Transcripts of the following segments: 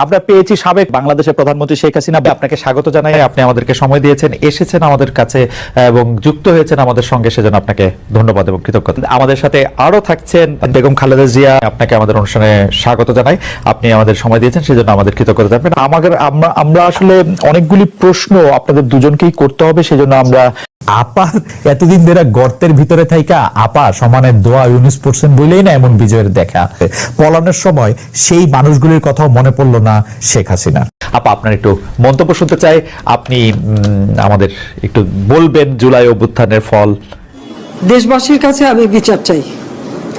আমরা পেয়েছি সাবেক বাংলাদেশের প্রধানমন্ত্রী শেখ হাসিনা। আপনাকে স্বাগত জানাই, আপনি আমাদেরকে সময় দিয়েছেন, এসেছেন আমাদের কাছে এবং যুক্ত হয়েছেন আমাদের সঙ্গে, সেজন্য আপনাকে ধন্যবাদ এবং কৃতজ্ঞতা। আমাদের সাথে আরো থাকছেন বেগম খালেদা জিয়া, আপনাকে আমাদের অনুষ্ঠানে স্বাগত জানাই, আপনি আমাদের সময় দিয়েছেন, সেজন্য আমাদের কৃতজ্ঞতা জানাবেন। আমরা আসলে অনেকগুলি প্রশ্ন আপনাদের দুজনকেই করতে হবে, সেজন্য আমরা আপা এতদিন ধরে গর্তের ভিতরে থাইকা আপা সমানের দোয়া ইউনিস পড়ছেন বলেই না এমন বিজয়ের দেখা। পলানোর সময় সেই মানুষগুলির কথাও মনে পড়লো না শেখ হাসিনা। আপা আপনার একটু মন্তব্য শুনতে চাই, আপনি আমাদের একটু বলবেন জুলাই অভ্যুত্থানের ফল। দেশবাসীর কাছে আমি বিচার চাই,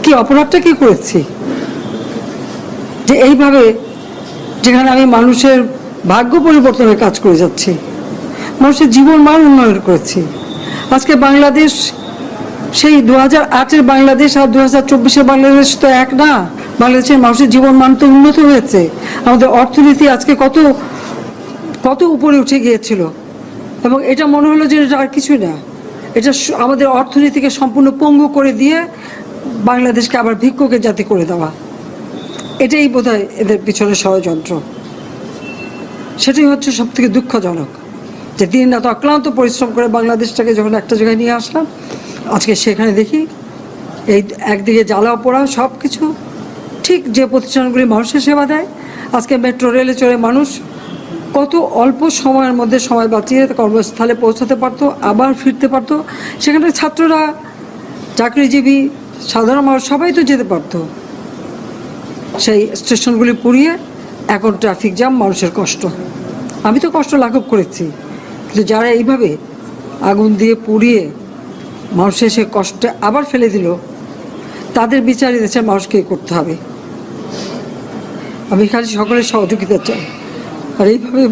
কি অপরাধটা কি করেছি যে এইভাবে, যেখানে আমি মানুষের ভাগ্য পরিবর্তনের কাজ করে যাচ্ছি, মানুষের জীবন মান উন্নয়ন করেছি। আজকে বাংলাদেশ সেই 2008-এর বাংলাদেশ আর 2024-এর বাংলাদেশ তো এক না। বাংলাদেশের মানুষের জীবন মান তো উন্নত হয়েছে, আমাদের অর্থনীতি আজকে কত কত উপরে উঠে গিয়েছিল, এবং এটা মনে হলো যে এটা আর কিছুই না, এটা আমাদের অর্থনীতিকে সম্পূর্ণ পঙ্গু করে দিয়ে বাংলাদেশকে আবার ভিক্ষুকের জাতি করে দেওয়া, এটাই বোধহয় এদের পিছনে ষড়যন্ত্র। সেটাই হচ্ছে সব থেকে দুঃখজনক, যে দিন রাত অক্লান্ত পরিশ্রম করে বাংলাদেশটাকে যখন একটা জায়গায় নিয়ে আসলাম, আজকে সেখানে দেখি এই একদিকে জ্বালা পোড়া সব কিছু। ঠিক যে প্রতিষ্ঠানগুলি মানুষের সেবা দেয়, আজকে মেট্রো রেলে চড়ে মানুষ কত অল্প সময়ের মধ্যে সময় বাঁচিয়ে কর্মস্থলে পৌঁছাতে পারতো, আবার ফিরতে পারতো। সেখানে ছাত্ররা, চাকরিজীবী, সাধারণ মানুষ সবাই তো যেতে পারতো। সেই স্টেশনগুলি পুড়িয়ে এখন ট্রাফিক জ্যাম, মানুষের কষ্ট। আমি তো কষ্ট লাঘব করেছি, কিন্তু যারা এইভাবে আগুন দিয়ে পুড়িয়ে মানুষের সে কষ্টে আবার ফেলে দিল, তাদের বিচার দেশের মানুষকে করতে হবে। আমি খালি সকলের সহযোগিতা চাই, আর এইভাবে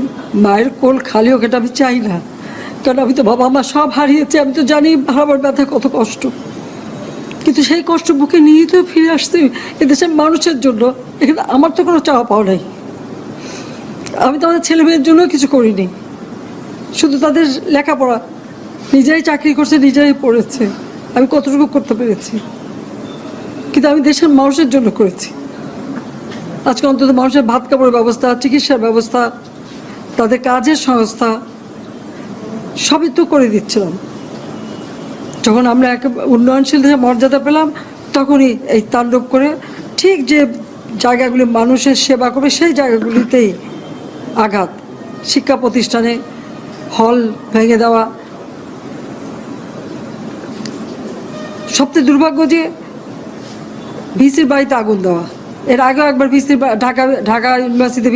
মায়ের কোল খালি হোক এটা আমি চাই না, কারণ আমি তো বাবা মা সব হারিয়েছি, আমি তো জানি হারাবার ব্যথা কত কষ্ট, কিন্তু সেই কষ্ট বুকে নিয়ে তো ফিরে আসতে এদেশের মানুষের জন্য। এখানে আমার তো কোনো চাওয়া পাওয়া নাই, আমি তো আমাদের ছেলে মেয়ের জন্য কিছু করিনি, শুধু তাদের লেখাপড়া, নিজেরাই চাকরি করছে, নিজেরাই পড়েছে, আমি কতটুকু করতে পেরেছি, কিন্তু আমি দেশের মানুষের জন্য করেছি। আজকে অন্তত মানুষের ভাত কাপড়ের ব্যবস্থা, চিকিৎসার ব্যবস্থা, তাদের কাজের সংস্থা সবই তো করে দিচ্ছিলাম। যখন আমরা এক উন্নয়নশীল দেশের মর্যাদা পেলাম, তখনই এই তাণ্ডব করে ঠিক যে জায়গাগুলি মানুষের সেবা করবে সেই জায়গাগুলিতেই আঘাত। শিক্ষা প্রতিষ্ঠানে হল ভেঙে দেওয়া, সবচেয়ে দুর্ভাগ্য যে ভিসির বাড়িতে আগুন দেওয়া। এর আগেও একবার ঢাকা ইউনিভার্সিটিতে